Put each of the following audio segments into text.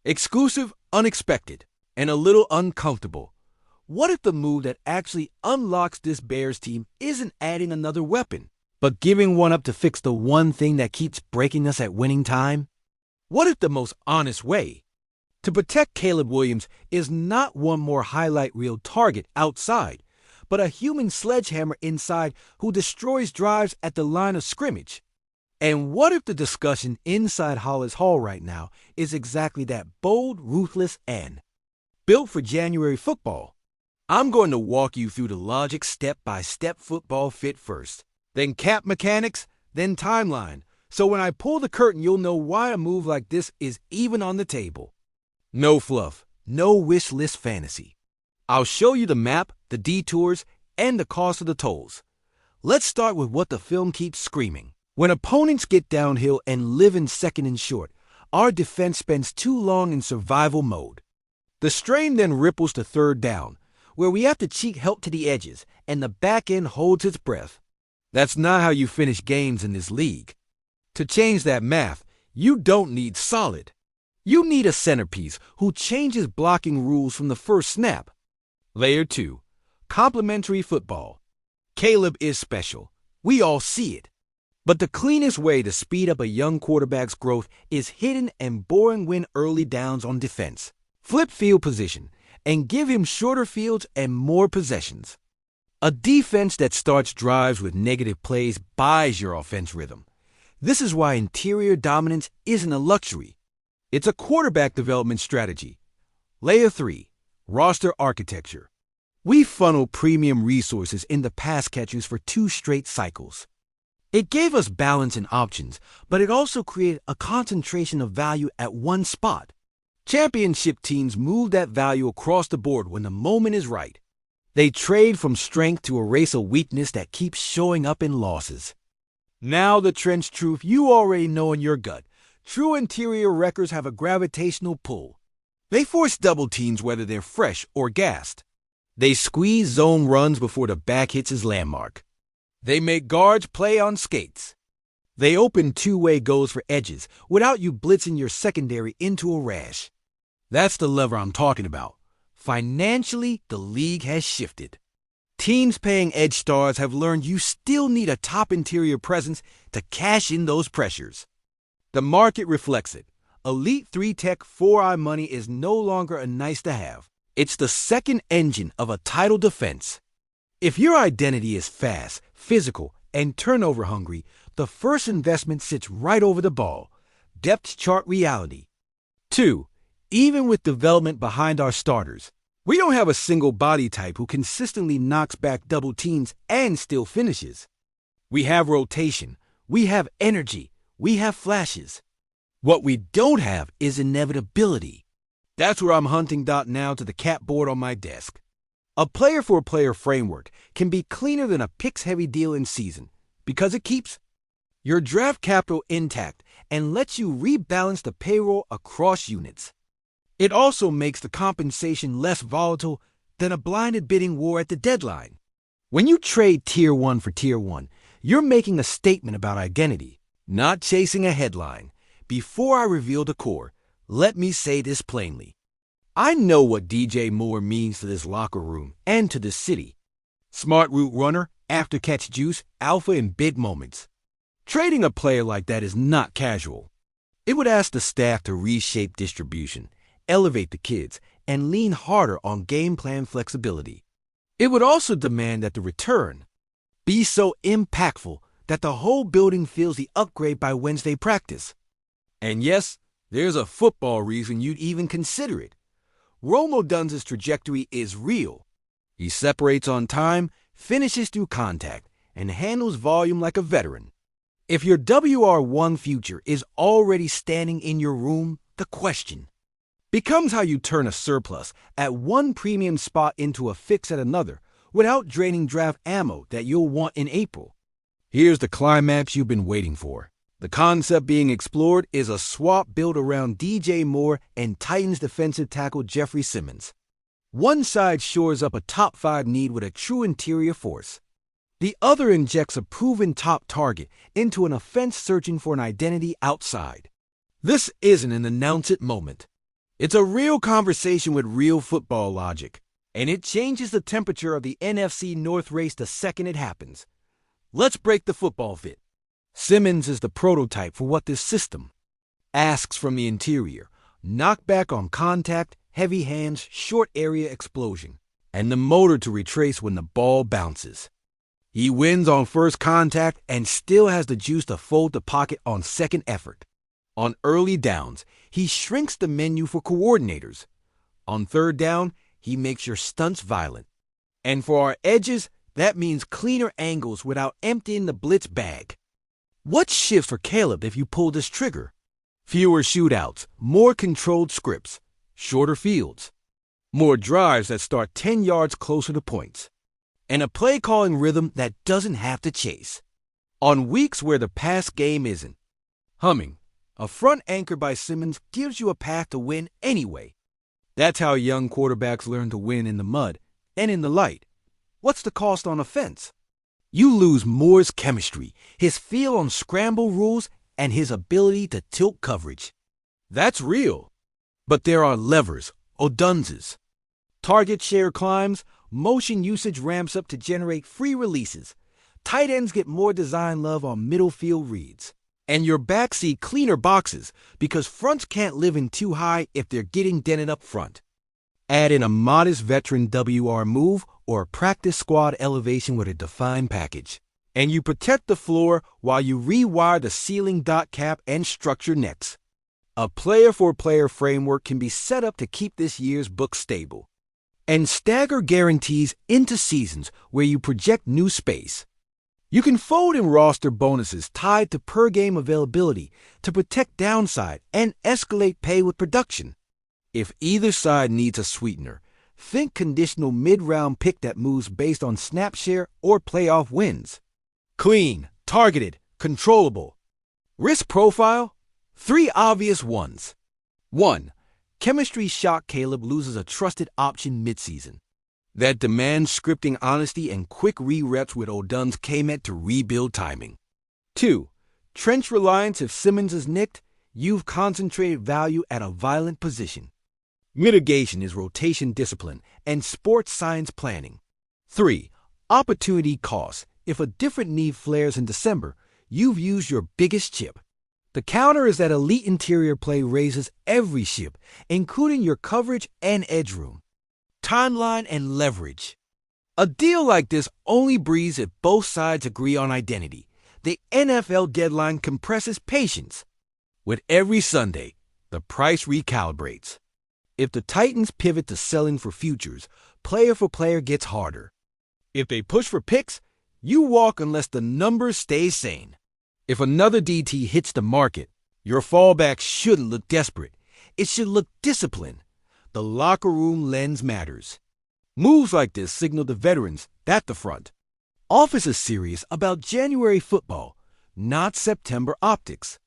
Exclusive, unexpected, and a little uncomfortable. What if the move that actually unlocks this Bears team isn't adding another weapon, but giving one up to fix the one thing that keeps breaking us at winning time? What if the most honest way to protect Caleb Williams is not one more highlight reel target outside, but a human sledgehammer inside who destroys drives at the line of scrimmage? And what if the discussion inside Hollis Hall right now is exactly that: bold, ruthless, and built for January football? I'm going to walk you through the logic step-by-step football fit first, then cap mechanics, then timeline, so when I pull the curtain you'll know why a move like this is even on the table. No fluff, no wish list fantasy. I'll show you the map, the detours, and the cost of the tolls. Let's start with what the film keeps screaming. When opponents get downhill and live in second and short, our defense spends too long in survival mode. The strain then ripples to third down, where we have to cheat help to the edges, and the back end holds its breath. That's not how you finish games in this league. To change that math, you don't need solid. You need a centerpiece who changes blocking rules from the first snap. Layer 2. Complementary football. Caleb is special. We all see it. But the cleanest way to speed up a young quarterback's growth is hidden and boring win early downs on defense. Flip field position and give him shorter fields and more possessions. A defense that starts drives with negative plays buys your offense rhythm. This is why interior dominance isn't a luxury. It's a quarterback development strategy. Layer 3. Roster architecture. We funnel premium resources into pass catchers for 2 straight cycles. It gave us balance and options, but it also created a concentration of value at one spot. Championship teams move that value across the board when the moment is right. They trade from strength to erase a weakness that keeps showing up in losses. Now the trench truth you already know in your gut. True interior wreckers have a gravitational pull. They force double teams whether they're fresh or gassed. They squeeze zone runs before the back hits his landmark. They make guards play on skates. They open two-way goals for edges without you blitzing your secondary into a rash. That's the lever I'm talking about. Financially, the league has shifted. Teams paying edge stars have learned you still need a top interior presence to cash in those pressures. The market reflects it. Elite 3-Tech 4-eye money is no longer a nice-to-have. It's the second engine of a title defense. If your identity is fast, physical, and turnover-hungry, the first investment sits right over the ball. Depth chart reality. 2. Even with development behind our starters, we don't have a single body type who consistently knocks back double teams and still finishes. We have rotation. We have energy. We have flashes. What we don't have is inevitability. That's where I'm hunting now to the cap board on my desk. A player-for-player framework can be cleaner than a picks-heavy deal in season because it keeps your draft capital intact and lets you rebalance the payroll across units. It also makes the compensation less volatile than a blinded bidding war at the deadline. When you trade Tier 1 for Tier 1, you're making a statement about identity, not chasing a headline. Before I reveal the core, let me say this plainly. I know what DJ Moore means to this locker room and to this city. Smart route runner, after-catch juice, alpha in big moments. Trading a player like that is not casual. It would ask the staff to reshape distribution, elevate the kids, and lean harder on game plan flexibility. It would also demand that the return be so impactful that the whole building feels the upgrade by Wednesday practice. And yes, there's a football reason you'd even consider it. Rome Odunze's trajectory is real. He separates on time, finishes through contact, and handles volume like a veteran. If your WR1 future is already standing in your room, the question becomes how you turn a surplus at one premium spot into a fix at another without draining draft ammo that you'll want in April. Here's the climax you've been waiting for. The concept being explored is a swap built around DJ Moore and Titans defensive tackle Jeffrey Simmons. One side shores up a top 5 need with a true interior force. The other injects a proven top target into an offense searching for an identity outside. This isn't an announce it moment. It's a real conversation with real football logic, and it changes the temperature of the NFC North race the second it happens. Let's break the football fit. Simmons is the prototype for what this system asks from the interior: knockback on contact, heavy hands, short area explosion, and the motor to retrace when the ball bounces. He wins on first contact and still has the juice to fold the pocket on second effort. On early downs, he shrinks the menu for coordinators. On third down, he makes your stunts violent. And for our edges, that means cleaner angles without emptying the blitz bag. What shifts for Caleb if you pull this trigger? Fewer shootouts, more controlled scripts, shorter fields, more drives that start 10 yards closer to points, and a play-calling rhythm that doesn't have to chase. On weeks where the pass game isn't humming, a front anchor by Simmons gives you a path to win anyway. That's how young quarterbacks learn to win in the mud and in the light. What's the cost on offense? You lose Moore's chemistry, his feel on scramble rules, and his ability to tilt coverage. That's real. But there are levers, Odunzes. Target share climbs, motion usage ramps up to generate free releases. Tight ends get more design love on middle field reads. And your backs see cleaner boxes because fronts can't live in too high if they're getting dented up front. Add in a modest veteran WR move or a practice squad elevation with a defined package, and you protect the floor while you rewire the ceiling dot cap and structure nets. A player-for-player framework can be set up to keep this year's book stable. And stagger guarantees into seasons where you project new space. You can fold in roster bonuses tied to per-game availability to protect downside and escalate pay with production. If either side needs a sweetener, think conditional mid-round pick that moves based on snap share or playoff wins. Clean, targeted, controllable. Risk profile? 3 obvious ones. 1. Chemistry shock. Caleb loses a trusted option midseason that demands scripting honesty and quick re-reps with Odun's K-Met to rebuild timing. 2. Trench reliance. If Simmons is nicked, you've concentrated value at a violent position. Mitigation is rotation discipline and sports science planning. 3. Opportunity cost. If a different need flares in December, you've used your biggest chip. The counter is that elite interior play raises every ship, including your coverage and edge room, timeline, and leverage. A deal like this only breathes if both sides agree on identity. The NFL deadline compresses patience. With every Sunday, the price recalibrates. If the Titans pivot to selling for futures, player for player gets harder. If they push for picks, you walk unless the numbers stay sane. If another DT hits the market, your fallback shouldn't look desperate. It should look disciplined. The locker room lens matters. Moves like this signal the veterans at the front. Office is serious about January football, not September optics.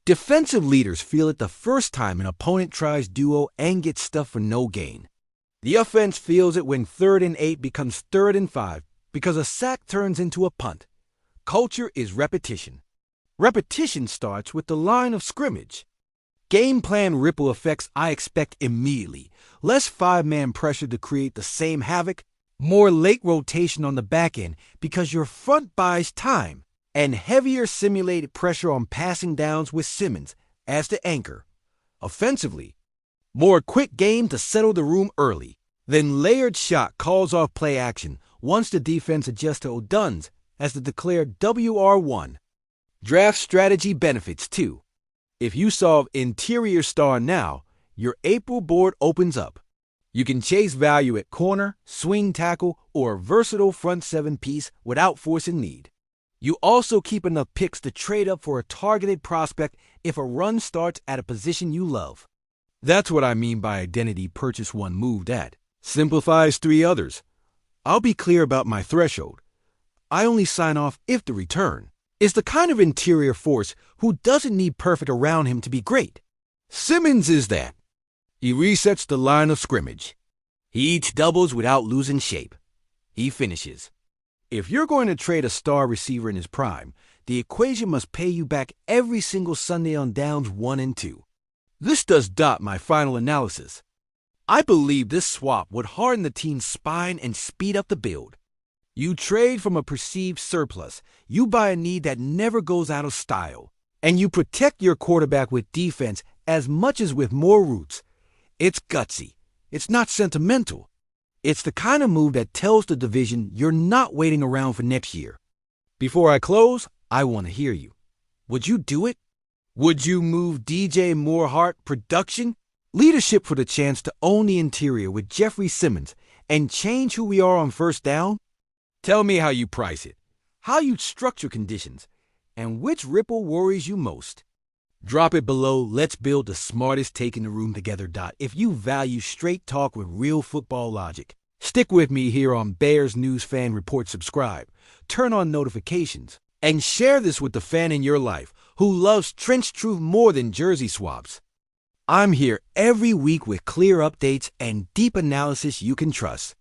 Defensive leaders feel it the first time an opponent tries duo and gets stuffed for no gain. The offense feels it when 3rd and 8 becomes 3rd and 5 because a sack turns into a punt. Culture is repetition. Repetition starts with the line of scrimmage. Game plan ripple effects I expect immediately. Less 5-man pressure to create the same havoc. More late rotation on the back end because your front buys time. And heavier simulated pressure on passing downs with Simmons as the anchor. Offensively, more quick game to settle the room early. Then layered shot calls off play action once the defense adjusts to Odun's as the declared WR1. Draft strategy benefits too. If you solve interior star now, your April board opens up. You can chase value at corner, swing tackle, or a versatile front 7 piece without forcing need. You also keep enough picks to trade up for a targeted prospect if a run starts at a position you love. That's what I mean by identity purchase one moved at. Simplifies 3 others. I'll be clear about my threshold. I only sign off if the return is the kind of interior force who doesn't need perfect around him to be great. Simmons is that. He resets the line of scrimmage. He eats doubles without losing shape. He finishes. If you're going to trade a star receiver in his prime, the equation must pay you back every single Sunday on downs 1 and 2. This does dot my final analysis. I believe this swap would harden the team's spine and speed up the build. You trade from a perceived surplus, you buy a need that never goes out of style, and you protect your quarterback with defense as much as with more roots. It's gutsy. It's not sentimental. It's the kind of move that tells the division you're not waiting around for next year. Before I close, I want to hear you. Would you do it? Would you move DJ Moorehart production? Leadership for the chance to own the interior with Jeffrey Simmons and change who we are on first down? Tell me how you price it, how you structure conditions, and which ripple worries you most. Drop it below. Let's build the smartest take in the room together. If you value straight talk with real football logic, stick with me here on Bears News Fan Report. Subscribe, turn on notifications, and share this with the fan in your life who loves trench truth more than jersey swaps. I'm here every week with clear updates and deep analysis you can trust.